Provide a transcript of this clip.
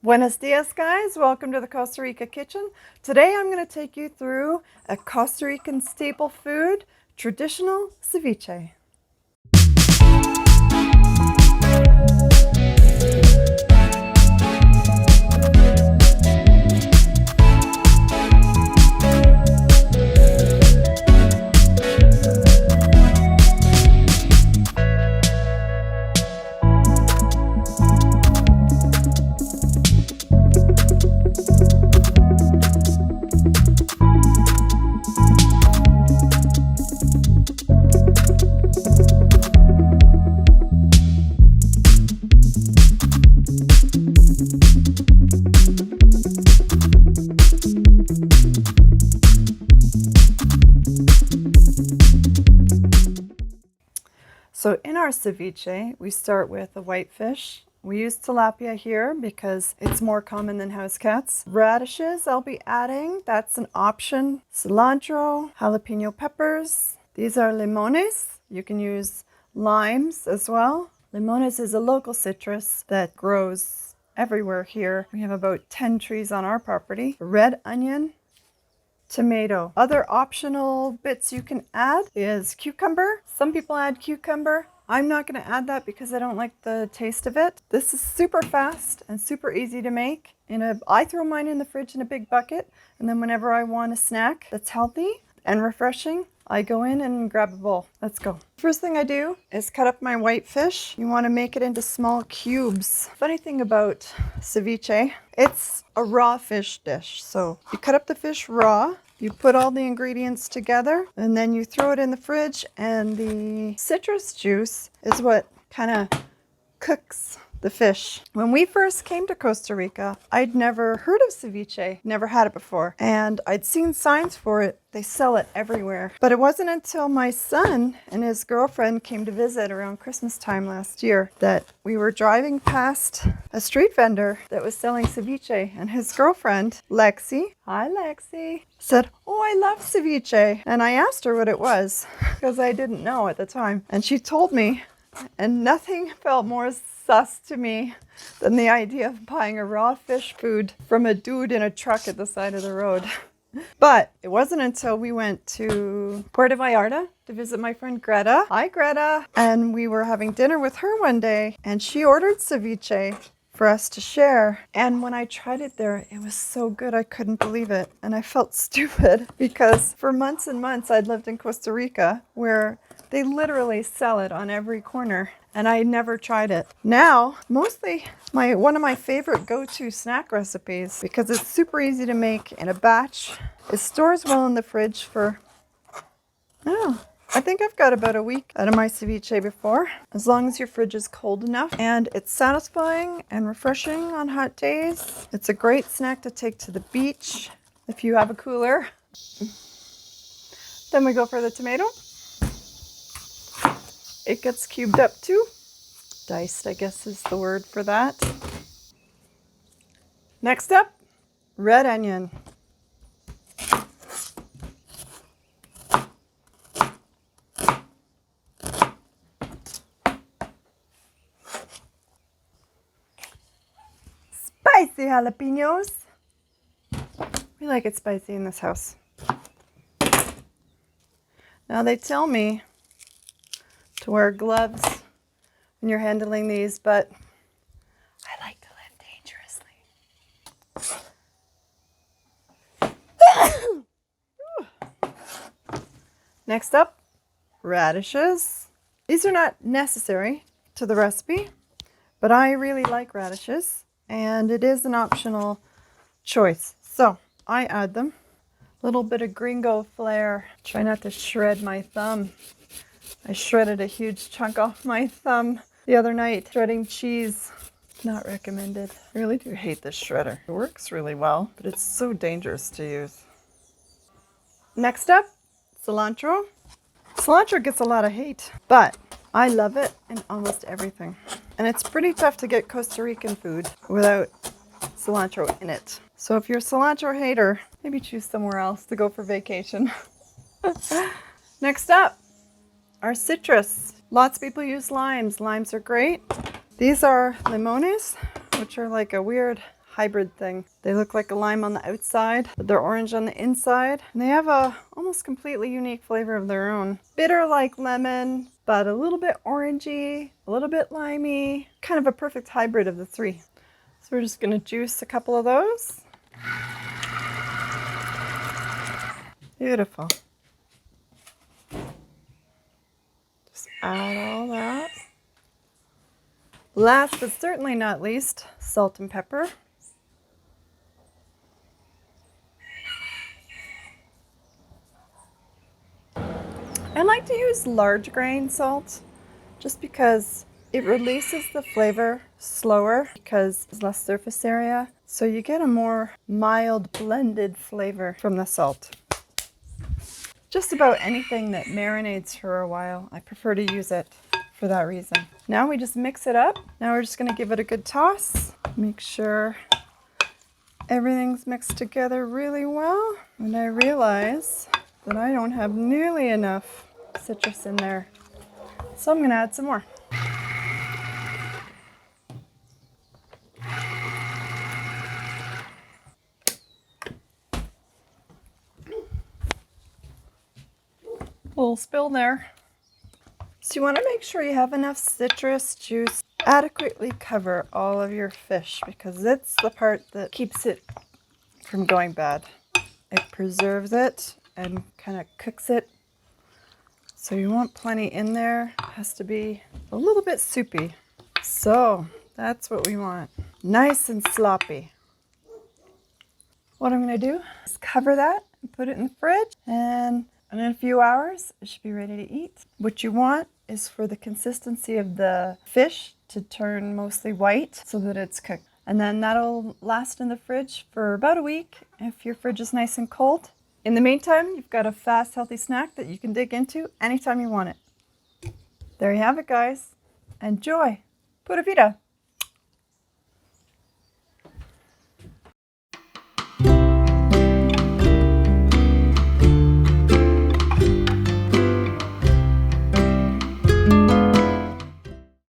Buenos dias, guys. Welcome to the Costa Rica kitchen. Today I'm going to take you through a Costa Rican staple food, traditional ceviche. So in our ceviche, we start with a white fish. We use tilapia here because it's more common than house cats. Radishes I'll be adding, that's an option. Cilantro, jalapeno peppers. These are limones. You can use limes as well. Limones is a local citrus that grows everywhere here. We have about 10 trees on our property. Red onion, tomato. Other optional bits you can add is cucumber. Some people add cucumber. I'm not going to add that because I don't like the taste of it. This is super fast and super easy to make. I throw mine in the fridge in a big bucket, and then whenever I want a snack that's healthy and refreshing, I go in and grab a bowl. Let's go. First thing I do is cut up my white fish. You want to make it into small cubes. Funny thing about ceviche, it's a raw fish dish. So you cut up the fish raw, you put all the ingredients together, and then you throw it in the fridge, and the citrus juice is what kind of cooks the fish. When we first came to Costa Rica, I'd never heard of ceviche, never had it before, and I'd seen signs for it. They sell it everywhere. But it wasn't until my son and his girlfriend came to visit around Christmas time last year that we were driving past a street vendor that was selling ceviche, and his girlfriend, Lexi, hi Lexi, said, "Oh, I love ceviche." And I asked her what it was because I didn't know at the time. And she told me, and nothing felt more sus to me than the idea of buying a raw fish food from a dude in a truck at the side of the road. But it wasn't until we went to Puerto Vallarta to visit my friend Greta. Hi, Greta. And we were having dinner with her one day, and she ordered ceviche for us to share. And when I tried it there, it was so good I couldn't believe it. And I felt stupid because for months and months I'd lived in Costa Rica where they literally sell it on every corner, and I never tried it. Now, mostly one of my favorite go-to snack recipes, because it's super easy to make in a batch. It stores well in the fridge for, I think I've got about a week out of my ceviche before, as long as your fridge is cold enough. And it's satisfying and refreshing on hot days. It's a great snack to take to the beach if you have a cooler. Then we go for the tomato. It gets cubed up too. Diced, I guess is the word for that. Next up, red onion. Spicy jalapenos. We like it spicy in this house. Now they tell me to wear gloves when you're handling these, but I like to live dangerously. Next up, radishes. These are not necessary to the recipe, but I really like radishes, and it is an optional choice. So I add them. A little bit of gringo flair. Try not to shred my thumb. I shredded a huge chunk off my thumb the other night shredding cheese. Not recommended. I really do hate this shredder. It works really well, but it's so dangerous to use. Next up, cilantro. Cilantro gets a lot of hate, but I love it in almost everything. And it's pretty tough to get Costa Rican food without cilantro in it. So if you're a cilantro hater, maybe choose somewhere else to go for vacation. Next up, our citrus. Lots of people use limes. Limes are great. These are limones, which are like a weird hybrid thing. They look like a lime on the outside, but they're orange on the inside. And they have a almost completely unique flavor of their own. Bitter like lemon, but a little bit orangey, a little bit limey. Kind of a perfect hybrid of the three. So we're just gonna juice a couple of those. Beautiful. Just add all that. Last but certainly not least, salt and pepper. I like to use large grain salt just because it releases the flavor slower because there's less surface area. So you get a more mild blended flavor from the salt. Just about anything that marinates for a while, I prefer to use it for that reason. Now we just mix it up. Now we're just gonna give it a good toss. Make sure everything's mixed together really well. And I realize that I don't have nearly enough citrus in there. So I'm gonna add some more. Little spill there. So you want to make sure you have enough citrus juice to adequately cover all of your fish because it's the part that keeps it from going bad. It preserves it and kind of cooks it. So you want plenty in there. It has to be a little bit soupy. So that's what we want. Nice and sloppy. What I'm going to do is cover that and put it in the fridge, and in a few hours it should be ready to eat. What you want is for the consistency of the fish to turn mostly white so that it's cooked. And then that'll last in the fridge for about a week if your fridge is nice and cold. In the meantime, you've got a fast, healthy snack that you can dig into anytime you want it. There you have it, guys. Enjoy. Pura vida.